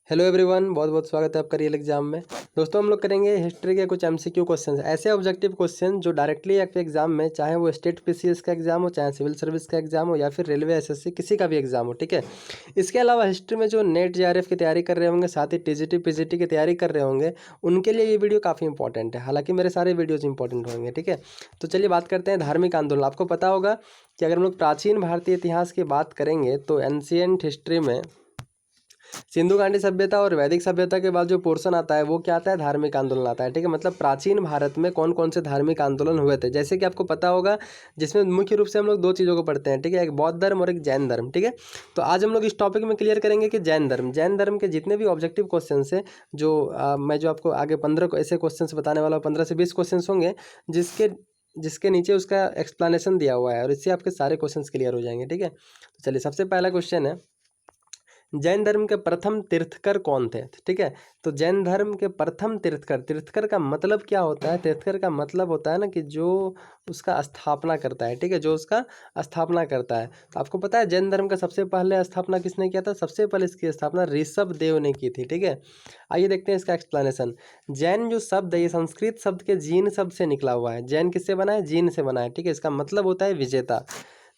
Hello everyone, बहुत बहुत स्वागत है आपका रियल एग्जाम में। दोस्तों, हम लोग करेंगे हिस्ट्री के कुछ एमसीक्यू क्वेश्चंस, ऐसे ऑब्जेक्टिव क्वेश्चन जो डायरेक्टली आपके एग्जाम में, चाहे वो स्टेट पीसीएस का एग्जाम हो, चाहे सिविल सर्विस का एग्जाम हो, या फिर रेलवे एसएससी किसी का भी एग्जाम हो, ठीक है। इसके अलावा हिस्ट्री में जो नेट जेआरएफ की तैयारी कर रहे होंगे, साथ ही टीजीटी पीजीटी की तैयारी कर रहे होंगे, उनके लिए ये वीडियो काफ़ी इंपॉर्टेंट है। हालांकि मेरे सारे वीडियोज़ इंपॉर्टेंट होंगे, ठीक है। तो चलिए बात करते हैं धार्मिक आंदोलन। आपको पता होगा कि अगर हम लोग प्राचीन भारतीय इतिहास की बात करेंगे तो एंशियंट हिस्ट्री में सिंधु घाटी सभ्यता और वैदिक सभ्यता के बाद जो पोर्शन आता है वो क्या आता है, धार्मिक आंदोलन आता है, ठीक है। मतलब प्राचीन भारत में कौन कौन से धार्मिक आंदोलन हुए थे, जैसे कि आपको पता होगा, जिसमें मुख्य रूप से हम लोग दो चीज़ों को पढ़ते हैं, ठीक है। एक बौद्ध धर्म और एक जैन धर्म, ठीक है। तो आज हम लोग इस टॉपिक में क्लियर करेंगे कि जैन धर्म के जितने भी ऑब्जेक्टिव क्वेश्चन है, मैं जो आपको आगे 15 ऐसे क्वेश्चन बताने वाला हूँ, 15 से 20 क्वेश्चन होंगे जिसके जिसके नीचे उसका एक्सप्लेनेशन दिया हुआ है, और इससे आपके सारे क्वेश्चंस क्लियर हो जाएंगे, ठीक है। तो चलिए, सबसे पहला क्वेश्चन है, जैन धर्म के प्रथम तीर्थकर कौन थे, ठीक है। तो जैन धर्म के प्रथम तीर्थकर, तीर्थकर का मतलब क्या होता है? तीर्थकर का मतलब होता है ना कि जो उसका स्थापना करता है, ठीक है, जो उसका स्थापना करता है। तो आपको पता है जैन धर्म का सबसे पहले स्थापना किसने किया था? सबसे पहले इसकी स्थापना ऋषभ देव ने की थी, ठीक है। आइए देखते हैं इसका एक्सप्लेनेशन। जैन जो शब्द है, ये संस्कृत शब्द के जीन शब्द से निकला हुआ है। जैन किससे बना है? जीन से बना है, ठीक है। इसका मतलब होता है विजेता।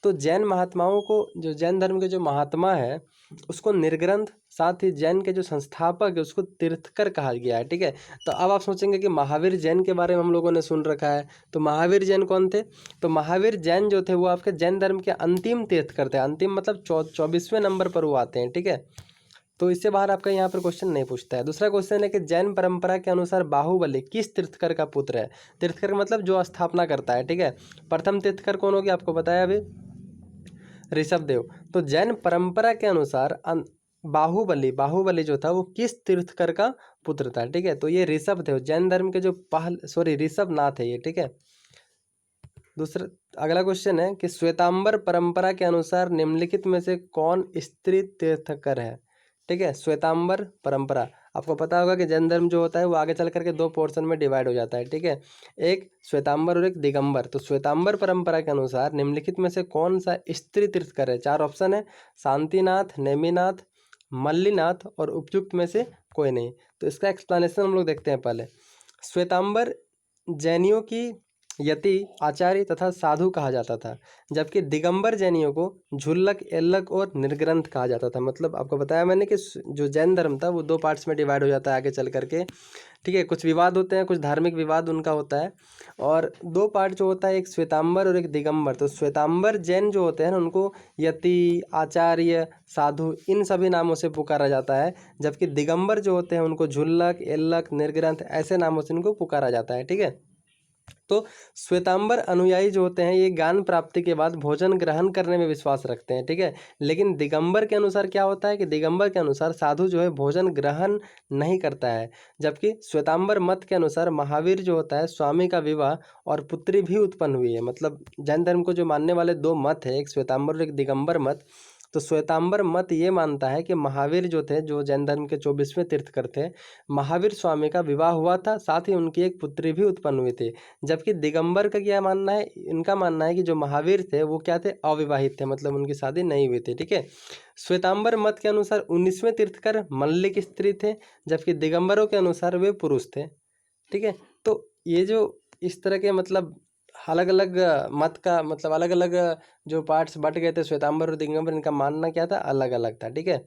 तो जैन महात्माओं को, जो जैन धर्म के जो महात्मा है, उसको निर्ग्रंथ, साथ ही जैन के जो संस्थापक है उसको तीर्थकर कहा गया है, ठीक है। तो अब आप सोचेंगे कि महावीर जैन के बारे में हम लोगों ने सुन रखा है, तो महावीर जैन कौन थे? तो महावीर जैन जो थे वो आपके जैन धर्म के अंतिम तीर्थकर थे। अंतिम मतलब 24वें नंबर पर वो आते हैं, ठीक है। तो इससे बाहर आपका यहाँ पर क्वेश्चन नहीं पूछता है। दूसरा क्वेश्चन है कि जैन परंपरा के अनुसार बाहुबली किस तीर्थकर का पुत्र है? तीर्थकर मतलब जो स्थापना करता है, ठीक है। प्रथम तीर्थकर कौन हो गया? आपको बताया अभी, ऋषभ देव। तो जैन परंपरा के अनुसार बाहुबली जो था वो किस तीर्थकर का पुत्र था, ठीक है। तो ये ऋषभ देव, जैन धर्म के जो ऋषभ नाथ है ये, ठीक है। दूसरा, अगला क्वेश्चन है कि श्वेतांबर परंपरा के अनुसार निम्नलिखित में से कौन स्त्री तीर्थकर है, ठीक है। श्वेतांबर परंपरा, आपको पता होगा कि जैन धर्म जो होता है वो आगे चल करके दो पोर्शन में डिवाइड हो जाता है, ठीक है। एक श्वेतांबर और एक दिगंबर। तो श्वेतांबर परंपरा के अनुसार निम्नलिखित में से कौन सा स्त्री तीर्थकर है? चार ऑप्शन है, शांतिनाथ, नेमिनाथ, मल्लीनाथ और उपयुक्त में से कोई नहीं। तो इसका एक्सप्लेनेशन हम लोग देखते हैं पहले। श्वेतांबर जैनियों की यति, आचार्य तथा साधु कहा जाता था, जबकि दिगंबर जैनियों को झुल्लक, एल्लक और निर्ग्रंथ कहा जाता था। मतलब आपको बताया मैंने कि जो जैन धर्म था वो दो पार्ट्स में डिवाइड हो जाता है आगे चल करके, ठीक है। कुछ विवाद होते हैं, कुछ धार्मिक विवाद उनका होता है, और दो पार्ट जो होता है, एक श्वेतांबर और एक दिगंबर। तो श्वेतांबर जैन जो होते हैं ना, उनको यति, आचार्य, साधु इन सभी नामों से पुकारा जाता है, जबकि दिगंबर जो होते हैं उनको झुल्लक, एल्लक, निर्ग्रंथ ऐसे नामों से इनको पुकारा जाता है, ठीक है। तो श्वेतांबर अनुयायी जो होते हैं ये ज्ञान प्राप्ति के बाद भोजन ग्रहण करने में विश्वास रखते हैं, ठीक है। लेकिन दिगंबर के अनुसार क्या होता है कि दिगंबर के अनुसार साधु जो है भोजन ग्रहण नहीं करता है, जबकि श्वेतांबर मत के अनुसार महावीर जो होता है स्वामी का विवाह और पुत्री भी उत्पन्न हुई है। मतलब जैन धर्म को जो मानने वाले दो मत है, एक श्वेतांबर और एक दिगंबर मत। तो श्वेतांबर मत ये मानता है कि महावीर जो थे, जो जैन धर्म के 24वें तीर्थकर थे, महावीर स्वामी का विवाह हुआ था, साथ ही उनकी एक पुत्री भी उत्पन्न हुई थी। जबकि दिगंबर का क्या मानना है? इनका मानना है कि जो महावीर थे वो क्या थे? अविवाहित थे, मतलब उनकी शादी नहीं हुई थी, ठीक है। श्वेतांबर मत के अनुसार 19वें तीर्थकर मल्लिक स्त्री थे, जबकि दिगंबरों के अनुसार वे पुरुष थे, ठीक है। तो ये जो इस तरह के मतलब अलग अलग मत का मतलब अलग अलग जो पार्ट्स बट गए थे, श्वेतांबर और दिगंबर, इनका मानना क्या था? अलग अलग था, ठीक है।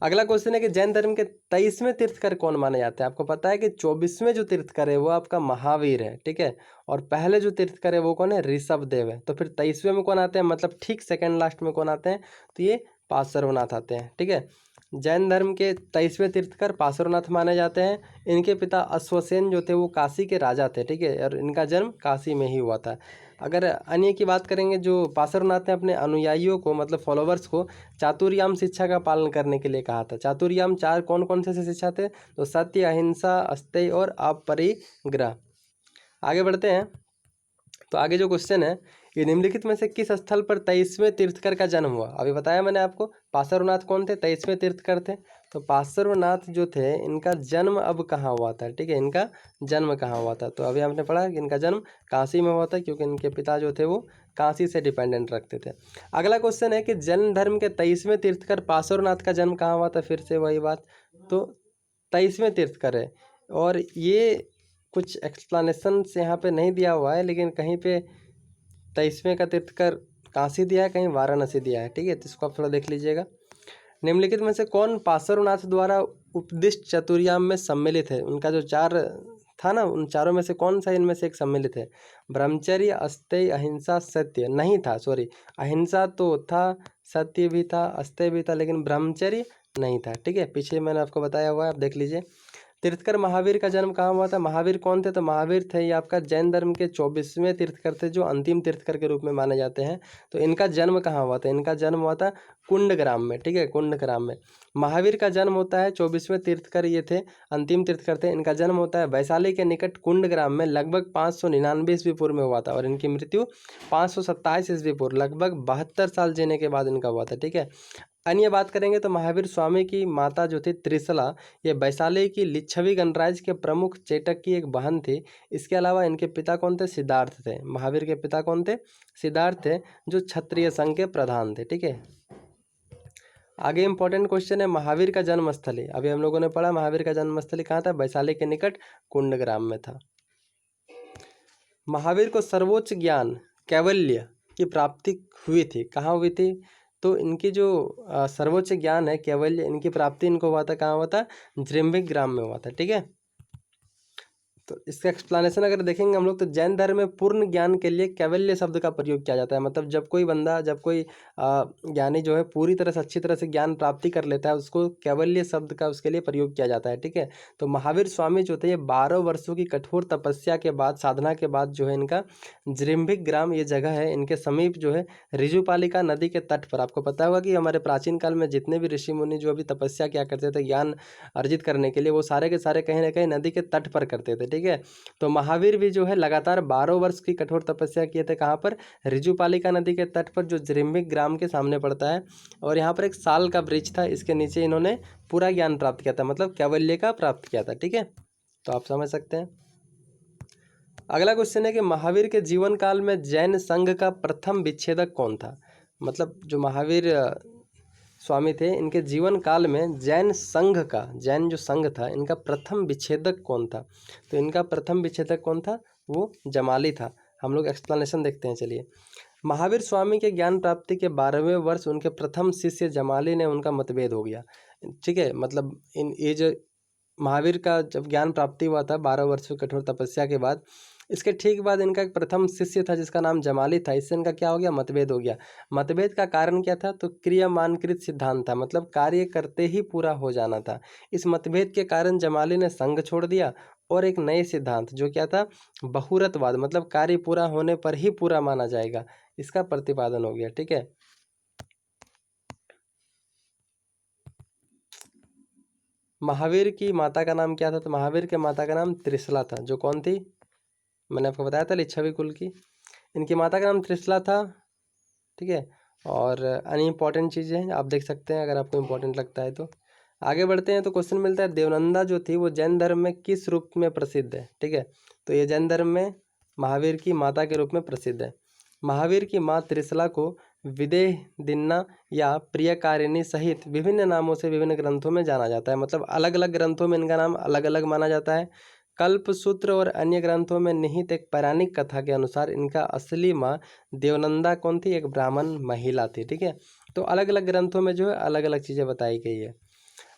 अगला क्वेश्चन है कि जैन धर्म के 23वें तीर्थकर कौन माने जाते हैं? आपको पता है कि 24वें जो तीर्थकर है वो आपका महावीर है, ठीक है। और पहले जो तीर्थकर है वो कौन है? ऋषभ देव है। तो फिर 23वें में कौन आते हैं? मतलब ठीक सेकंड लास्ट में कौन आते हैं? तो ये पार्श्वनाथ आते हैं, ठीक है। जैन धर्म के 23वें तीर्थकर पार्श्वनाथ माने जाते हैं। इनके पिता अश्वसेन जो थे वो काशी के राजा थे, ठीक है, और इनका जन्म काशी में ही हुआ था। अगर अन्य की बात करेंगे, जो पार्श्वनाथ ने अपने अनुयायियों को मतलब फॉलोवर्स को चातुर्याम शिक्षा का पालन करने के लिए कहा था। चातुर्याम चार कौन कौन से शिक्षा थे? तो सत्य, अहिंसा, अस्तेय और अपरिग्रह। आगे बढ़ते हैं। तो आगे जो क्वेश्चन है, ये निम्नलिखित में से किस स्थल पर 23वें तीर्थकर का जन्म हुआ? अभी बताया मैंने आपको, पार्श्वनाथ कौन थे? 23वें तीर्थकर थे। तो पार्श्वनाथ जो थे इनका जन्म अब कहाँ हुआ था, ठीक है, इनका जन्म कहाँ हुआ था? तो अभी हमने पढ़ा कि इनका जन्म काशी में हुआ था, क्योंकि इनके पिता जो थे वो काशी से डिपेंडेंट रखते थे। अगला क्वेश्चन है कि जैन धर्म के 23वें तीर्थकर पार्श्वनाथ का जन्म कहाँ हुआ था? फिर से वही बात, तो 23वें तीर्थकर है। और ये कुछ एक्सप्लेनेशन यहाँ पे नहीं दिया हुआ है, लेकिन कहीं पे 23वें का तीर्थकर काशी दिया है, कहीं वाराणसी दिया है। ठीक है, तो इसको आप थोड़ा देख लीजिएगा। निम्नलिखित में से कौन पार्श्वनाथ द्वारा उपदिष्ट चतुर्याम में सम्मिलित है? उनका जो 4 था ना, उन चारों में से कौन सा इनमें से एक सम्मिलित है? ब्रह्मचर्य, अस्तेय, अहिंसा, सत्य नहीं था, सॉरी, अहिंसा तो था, सत्य भी था, अस्तेय भी था, लेकिन ब्रह्मचर्य नहीं था। ठीक है, पीछे मैंने आपको बताया हुआ है, आप देख लीजिए। तीर्थकर महावीर का जन्म कहाँ हुआ था? महावीर कौन थे? तो महावीर थे ये आपका जैन धर्म के 24वें तीर्थकर थे, जो अंतिम तीर्थकर के रूप में माने जाते हैं। तो इनका जन्म कहाँ हुआ था? इनका जन्म हुआ था कुंडग्राम में। ठीक है, कुंडग्राम में महावीर का जन्म होता है। 24वें तीर्थकर ये थे, अंतिम तीर्थकर थे। इनका जन्म होता है वैशाली के निकट कुंडग्राम में, लगभग 599 ईस्वी पूर्व में हुआ था। और इनकी मृत्यु 527 ईस्वी पूर्व, लगभग 72 साल जीने के बाद इनका हुआ था। ठीक है, अन्य बात करेंगे तो महावीर स्वामी की माता जो थी त्रिशला, ये वैशाली की लिच्छवी गणराज्य के प्रमुख चेटक की एक बहन थी। इसके अलावा इनके पिता कौन थे? सिद्धार्थ थे। महावीर के पिता कौन थे? सिद्धार्थ थे, जो क्षत्रिय संघ के प्रधान थे। ठीक है, आगे इंपॉर्टेंट क्वेश्चन है, महावीर का जन्मस्थली। अभी हम लोगों ने पढ़ा महावीर का जन्मस्थली कहाँ था? वैशाली के निकट कुंडग्राम में था। महावीर को सर्वोच्च ज्ञान कैवल्य की प्राप्ति हुई थी, कहाँ हुई थी? तो इनकी जो सर्वोच्च ज्ञान है कैवल्य, इनकी प्राप्ति इनको हुआ था, कहाँ हुआ था? जृंभिक ग्राम में हुआ था। ठीक है, तो इसका एक्सप्लेनेशन अगर देखेंगे हम लोग, तो जैन धर्म में पूर्ण ज्ञान के लिए कैवल्य शब्द का प्रयोग किया जाता है। मतलब जब कोई बंदा, जब कोई ज्ञानी जो है पूरी तरह से, अच्छी तरह से ज्ञान प्राप्ति कर लेता है, उसको कैवल्य शब्द का उसके लिए प्रयोग किया जाता है। ठीक है, तो महावीर स्वामी जो थे, ये 12 वर्षों की कठोर तपस्या के बाद, साधना के बाद जो है इनका जृंभिक ग्राम ये जगह है, इनके समीप जो है ऋजुपालिका नदी के तट पर। आपको पता होगा कि हमारे प्राचीन काल में जितने भी ऋषि मुनि जो अभी तपस्या किया करते थे ज्ञान अर्जित करने के लिए, वो सारे के सारे कहीं ना कहीं नदी के तट पर करते थे। ठीक है, तो महावीर भी जो है लगातार 12 वर्ष की कठोर तपस्या किए थे। कहाँ पर? ऋजुपालिका नदी के तट पर, जो जृंभिक ग्राम के सामने पड़ता है। और यहाँ पर एक साल का वृक्ष था, इसके नीचे इन्होंने पूरा ज्ञान प्राप्त किया था, मतलब कैवल्य का प्राप्त किया था। ठीक है, तो आप समझ सकते हैं। अगला क्वेश्चन है कि महावीर के जीवन काल में जैन संघ का प्रथम विच्छेदक कौन था? मतलब जो महावीर स्वामी थे, इनके जीवन काल में जैन संघ का, जैन जो संघ था, इनका प्रथम विच्छेदक कौन था? तो इनका प्रथम विच्छेदक कौन था? वो जमाली था। हम लोग एक्सप्लेनेशन देखते हैं, चलिए। महावीर स्वामी के ज्ञान प्राप्ति के 12वें वर्ष उनके प्रथम शिष्य जमाली ने उनका मतभेद हो गया। ठीक है, मतलब ये जो महावीर का जब ज्ञान प्राप्ति हुआ था 12 वर्ष की कठोर तपस्या के बाद, इसके ठीक बाद इनका एक प्रथम शिष्य था जिसका नाम जमाली था। इससे इनका क्या हो गया? मतभेद हो गया। मतभेद का कारण क्या था? तो क्रियामानकृत सिद्धांत था, मतलब कार्य करते ही पूरा हो जाना था। इस मतभेद के कारण जमाली ने संघ छोड़ दिया और एक नए सिद्धांत, जो क्या था? बहुरतवाद, मतलब कार्य पूरा होने पर ही पूरा माना जाएगा, इसका प्रतिपादन हो गया। ठीक है, महावीर की माता का नाम क्या था? तो महावीर के माता का नाम त्रिशला था। जो कौन थी? मैंने आपको बताया था, लिच्छवी कुल की। इनकी माता का नाम त्रिशला था। ठीक है, और अन्य इंपॉर्टेंट चीज़ें हैं, आप देख सकते हैं अगर आपको इंपॉर्टेंट लगता है तो। आगे बढ़ते हैं तो क्वेश्चन मिलता है, देवनंदा जो थी वो जैन धर्म में किस रूप में प्रसिद्ध है? ठीक है, तो ये जैन धर्म में महावीर की माता के रूप में प्रसिद्ध है। महावीर की माँ त्रिशला को विदेह दिन्ना या प्रियकारिणी सहित विभिन्न नामों से विभिन्न ग्रंथों में जाना जाता है। मतलब अलग अलग ग्रंथों में इनका नाम अलग अलग माना जाता है। कल्पसूत्र और अन्य ग्रंथों में निहित एक पौराणिक कथा के अनुसार इनका असली माँ देवनंदा कौन थी? एक ब्राह्मण महिला थी। ठीक है, तो अलग अलग ग्रंथों में जो है अलग अलग चीज़ें बताई गई है।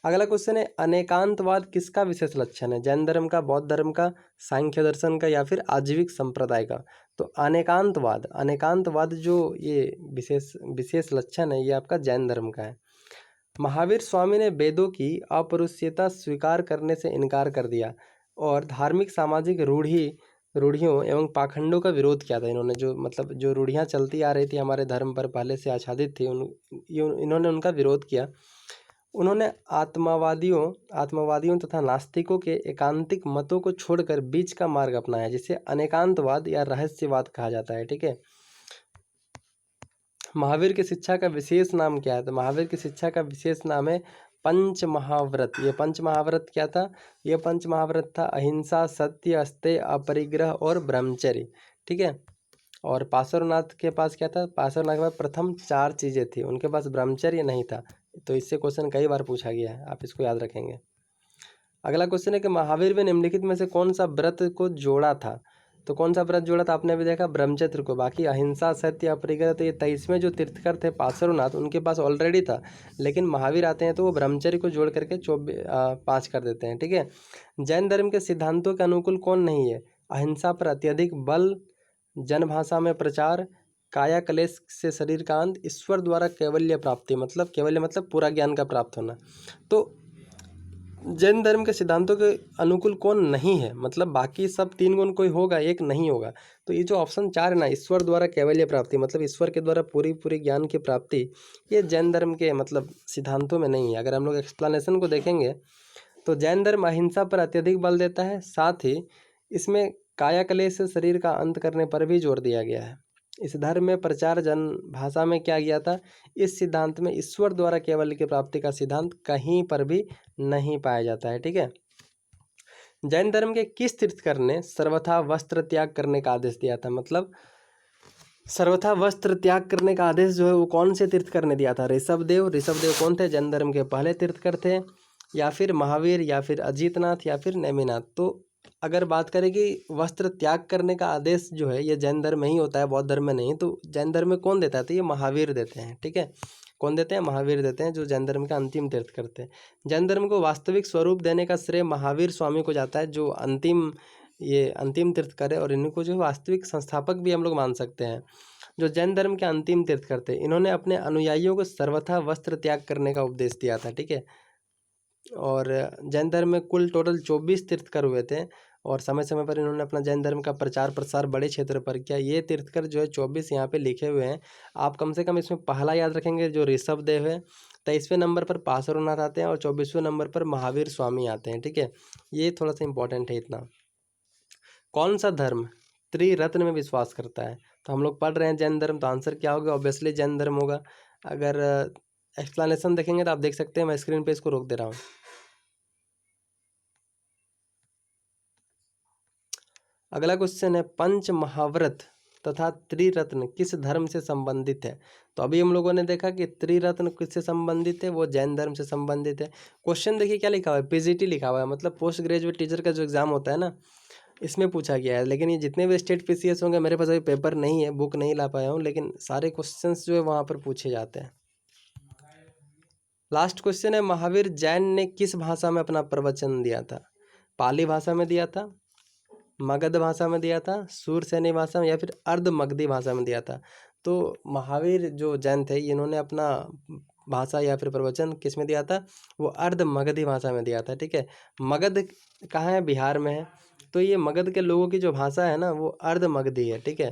अगला क्वेश्चन है, अनेकांतवाद किसका विशेष लक्षण है? जैन धर्म का, बौद्ध धर्म का, सांख्य दर्शन का, या फिर आजीविक संप्रदाय का? तो अनेकांतवाद, अनेकांतवाद जो ये विशेष विशेष लक्षण है, ये आपका जैन धर्म का है। महावीर स्वामी ने वेदों की अपौरुषेयता स्वीकार करने से इनकार कर दिया और धार्मिक सामाजिक रूढ़ियों एवं पाखंडों का विरोध किया था। इन्होंने जो, मतलब जो रूढ़ियाँ चलती आ रही थी हमारे धर्म पर, पहले से आच्छादित थी, इन्होंने उनका विरोध किया। उन्होंने आत्मवादियों तथा नास्तिकों के एकांतिक मतों को छोड़कर बीच का मार्ग अपनाया, जिसे अनेकांतवाद या रहस्यवाद कहा जाता है। ठीक है, महावीर की शिक्षा का विशेष नाम क्या है? तो महावीर की शिक्षा का विशेष नाम है पंच महाव्रत। ये पंच महाव्रत क्या था? ये पंच महाव्रत था अहिंसा, सत्य, अस्तेय, अपरिग्रह और ब्रह्मचर्य। ठीक है, और पार्श्वनाथ के पास क्या था? पार्श्वनाथ के पास प्रथम 4 चीज़ें थी, उनके पास ब्रह्मचर्य नहीं था। तो इससे क्वेश्चन कई बार पूछा गया है, आप इसको याद रखेंगे। अगला क्वेश्चन है कि महावीर ने निम्नलिखित में से कौन सा व्रत को जोड़ा था। तो कौन सा व्रत जोड़ा था, आपने भी देखा ब्रह्मचर्य को। बाकी अहिंसा, सत्य, अपरिग्रह, तो ये 23वें जो तीर्थकर थे पार्श्वनाथ, उनके पास ऑलरेडी था, लेकिन महावीर आते हैं तो वो ब्रह्मचर्य को जोड़ करके 5 कर देते हैं। ठीक है। जैन धर्म के सिद्धांतों के अनुकूल कौन नहीं है। अहिंसा पर अत्यधिक बल, जनभाषा में प्रचार, काया कलेश से शरीर का अंत, ईश्वर द्वारा कैवल्य प्राप्ति, मतलब कैवल्य मतलब पूरा ज्ञान का प्राप्त होना। तो जैन धर्म के सिद्धांतों के अनुकूल कौन नहीं है, मतलब बाकी सब 3 गुण कोई होगा, एक नहीं होगा। तो ये जो ऑप्शन 4 है ना, ईश्वर द्वारा कैवल्य प्राप्ति, मतलब ईश्वर के द्वारा पूरी ज्ञान की प्राप्ति, ये जैन धर्म के मतलब सिद्धांतों में नहीं है। अगर हम लोग एक्सप्लेनेशन को देखेंगे तो जैन धर्म अहिंसा पर अत्यधिक बल देता है, साथ ही इसमें काया कलेश से शरीर का अंत करने पर भी जोर दिया गया है। इस धर्म में प्रचार जन भाषा में किया गया था। इस सिद्धांत में ईश्वर द्वारा कैवल्य की प्राप्ति का सिद्धांत कहीं पर भी नहीं पाया जाता है। ठीक है। जैन धर्म के किस तीर्थकर ने सर्वथा वस्त्र त्याग करने का आदेश दिया था, मतलब सर्वथा वस्त्र त्याग करने का आदेश जो है वो कौन से तीर्थकर ने दिया था। ऋषभदेव कौन थे, जैन धर्म के पहले तीर्थकर थे, या फिर महावीर, या फिर अजीतनाथ, या फिर नेमिनाथ। तो अगर बात करें कि वस्त्र त्याग करने का आदेश जो है ये जैन धर्म में ही होता है, बौद्ध धर्म में नहीं। तो जैन धर्म में कौन देता है, तो ये महावीर देते हैं। ठीक है। कौन देते हैं, महावीर देते हैं, जो जैन धर्म का अंतिम तीर्थ करते हैं। जैन धर्म को वास्तविक स्वरूप देने का श्रेय महावीर स्वामी को जाता है, जो अंतिम तीर्थ करे, और इनको जो वास्तविक संस्थापक भी हम लोग मान सकते हैं। जो जैन धर्म के अंतिम तीर्थ करते, इन्होंने अपने अनुयायियों को सर्वथा वस्त्र त्याग करने का उपदेश दिया था। ठीक है। और जैन धर्म में कुल टोटल 24 तीर्थकर हुए थे, और समय समय पर इन्होंने अपना जैन धर्म का प्रचार प्रसार बड़े क्षेत्र पर किया। ये तीर्थकर जो है 24 यहाँ पे लिखे हुए हैं। आप कम से कम इसमें पहला याद रखेंगे जो ऋषभदेव है, 23वें नंबर पर पार्श्वनाथ आते हैं, और 24वें नंबर पर महावीर स्वामी आते हैं। ठीक है। ये थोड़ा सा इंपॉर्टेंट है इतना। कौन सा धर्म त्रिरत्न में विश्वास करता है। तो हम लोग पढ़ रहे हैं जैन धर्म, तो आंसर क्या होगा, ऑब्वियसली जैन धर्म होगा। अगर एक्सप्लेनेशन देखेंगे तो आप देख सकते हैं, मैं स्क्रीन पे इसको रोक दे रहा हूँ। अगला क्वेश्चन है, पंच महाव्रत तथा त्रिरत्न किस धर्म से संबंधित है। तो अभी हम लोगों ने देखा कि त्रिरत्न किससे संबंधित है, वो जैन धर्म से संबंधित है। क्वेश्चन देखिए क्या लिखा हुआ है, पीजीटी लिखा हुआ है, मतलब पोस्ट ग्रेजुएट टीचर का जो एग्जाम होता है ना, इसमें पूछा गया है। लेकिन ये जितने भी स्टेट पीसीएस होंगे, मेरे पास अभी पेपर नहीं है, बुक नहीं ला पाया हूँ, लेकिन सारे क्वेश्चंस जो है वहाँ पर पूछे जाते हैं। लास्ट क्वेश्चन है, महावीर जैन ने किस भाषा में अपना प्रवचन दिया था। पाली भाषा में दिया था, मगध भाषा में दिया था, सूरसेनी भाषा में, या फिर अर्ध मगधी भाषा में दिया था। तो महावीर जो जैन थे, इन्होंने अपना भाषा या फिर प्रवचन किस में दिया था, वो अर्ध मगधी भाषा में दिया था। ठीक है। मगध कहाँ है, बिहार में है। तो ये मगध के लोगों की जो भाषा है ना, वो अर्ध मगधी है। ठीक है।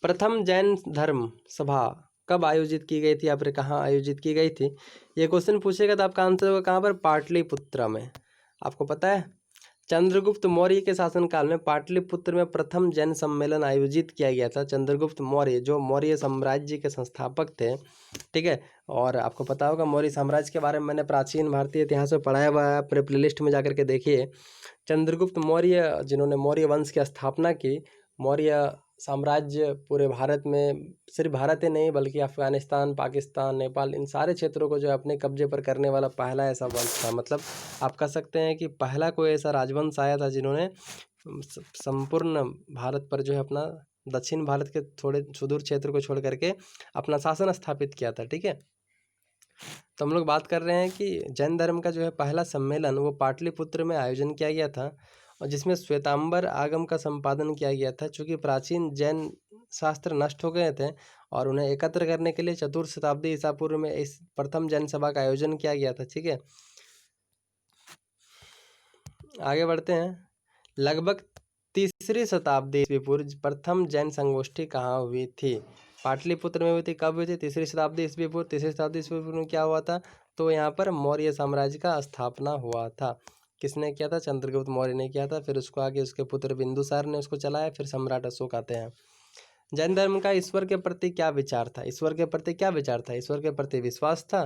प्रथम जैन धर्म सभा कब आयोजित की गई थी, या फिर कहाँ आयोजित की गई थी। ये क्वेश्चन पूछेगा तो आपका आंसर होगा कहाँ पर, पाटलिपुत्र में। आपको पता है चंद्रगुप्त मौर्य के शासनकाल में पाटलिपुत्र में प्रथम जैन सम्मेलन आयोजित किया गया था। चंद्रगुप्त मौर्य जो मौर्य साम्राज्य के संस्थापक थे। ठीक है। और आपको पता होगा मौर्य साम्राज्य के बारे में मैंने प्राचीन भारतीय इतिहास में पढ़ाया हुआ है, अपने प्लेलिस्ट में जाकर के देखिए। चंद्रगुप्त मौर्य जिन्होंने मौर्य वंश की स्थापना की, मौर्य साम्राज्य पूरे भारत में, सिर्फ भारत ही नहीं बल्कि अफगानिस्तान, पाकिस्तान, नेपाल, इन सारे क्षेत्रों को जो है अपने कब्जे पर करने वाला पहला ऐसा वंश था। मतलब आप कह सकते हैं कि पहला कोई ऐसा राजवंश आया था जिन्होंने संपूर्ण भारत पर जो है अपना, दक्षिण भारत के थोड़े सुदूर क्षेत्र को छोड़ करके अपना शासन स्थापित किया था। ठीक है। तो हम लोग बात कर रहे हैं कि जैन धर्म का जो है पहला सम्मेलन वो पाटलिपुत्र में आयोजन किया गया था, और जिसमें श्वेतांबर आगम का संपादन किया गया था। चूँकि प्राचीन जैन शास्त्र नष्ट हो गए थे, और उन्हें एकत्र करने के लिए चतुर्थ शताब्दी ईसा पूर्व में इस प्रथम जैन सभा का आयोजन किया गया था। ठीक है। आगे बढ़ते हैं। लगभग तीसरी शताब्दी ईस्वी पूर्व प्रथम जैन संगोष्ठी कहाँ हुई थी। पाटलिपुत्र में हुई थी। कब हुई थी, तीसरी शताब्दी ईस्वी पूर्व। तीसरी शताब्दी ईस्वी पूर्व में क्या हुआ था, तो यहाँ पर मौर्य साम्राज्य का स्थापना हुआ था। किसने किया था, चंद्रगुप्त मौर्य ने किया था। फिर उसको आगे उसके पुत्र बिंदुसार ने उसको चलाया, फिर सम्राट अशोक आते हैं। जैन धर्म का ईश्वर के प्रति क्या विचार था। ईश्वर के प्रति क्या विचार था, ईश्वर के प्रति विश्वास था,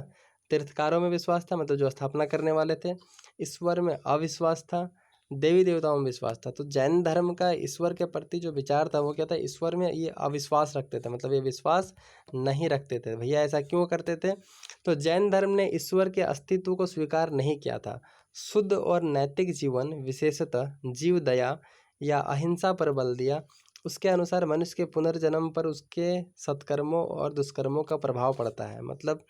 तीर्थकारों में विश्वास था, मतलब जो स्थापना करने वाले थे। ईश्वर में अविश्वास था, देवी देवताओं में विश्वास था। तो जैन धर्म का ईश्वर के प्रति जो विचार था वो क्या था, ईश्वर में ये अविश्वास रखते थे, मतलब ये विश्वास नहीं रखते थे। भैया ऐसा क्यों करते थे? तो जैन धर्म ने ईश्वर के अस्तित्व को स्वीकार नहीं किया था। शुद्ध और नैतिक जीवन, विशेषतः जीव दया या अहिंसा पर बल दिया। उसके अनुसार मनुष्य के पुनर्जन्म पर उसके सत्कर्मों और दुष्कर्मों का प्रभाव पड़ता है। मतलब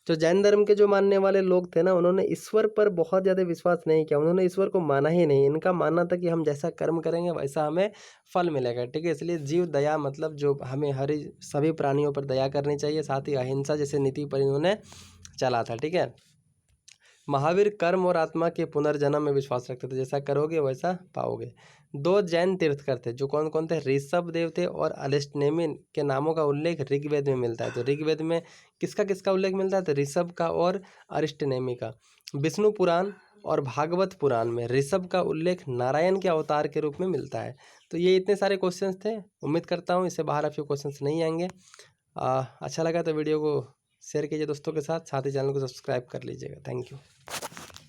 जो जैन धर्म के जो मानने वाले लोग थे ना, उन्होंने ईश्वर पर बहुत ज़्यादा विश्वास नहीं किया, उन्होंने ईश्वर को माना ही नहीं। इनका मानना था कि हम जैसा कर्म करेंगे वैसा हमें फल मिलेगा, ठीक है। इसलिए जीव दया मतलब जो हमें सभी प्राणियों पर दया करनी चाहिए, साथ ही अहिंसा जैसे नीति पर इन्होंने चला था, ठीक है। महावीर कर्म और आत्मा के पुनर्जन्म में विश्वास रखते थे, जैसा करोगे वैसा पाओगे। दो जैन तीर्थकर थे जो कौन कौन थे, ऋषभ देव थे और अलिष्टनेमि के नामों का उल्लेख ऋग्वेद में मिलता है। तो ऋग्वेद में किसका किसका उल्लेख मिलता है, तो ऋषभ का और अरिष्टनेमि का। विष्णु पुराण और भागवत पुराण में ऋषभ का उल्लेख नारायण के अवतार के रूप में मिलता है। तो ये इतने सारे क्वेश्चंस थे, उम्मीद करता हूँ इससे बाहर आपके क्वेश्चंस नहीं आएंगे। अच्छा लगा तो वीडियो को शेयर कीजिए दोस्तों के साथ, साथ ही चैनल को सब्सक्राइब कर लीजिएगा। Thank you.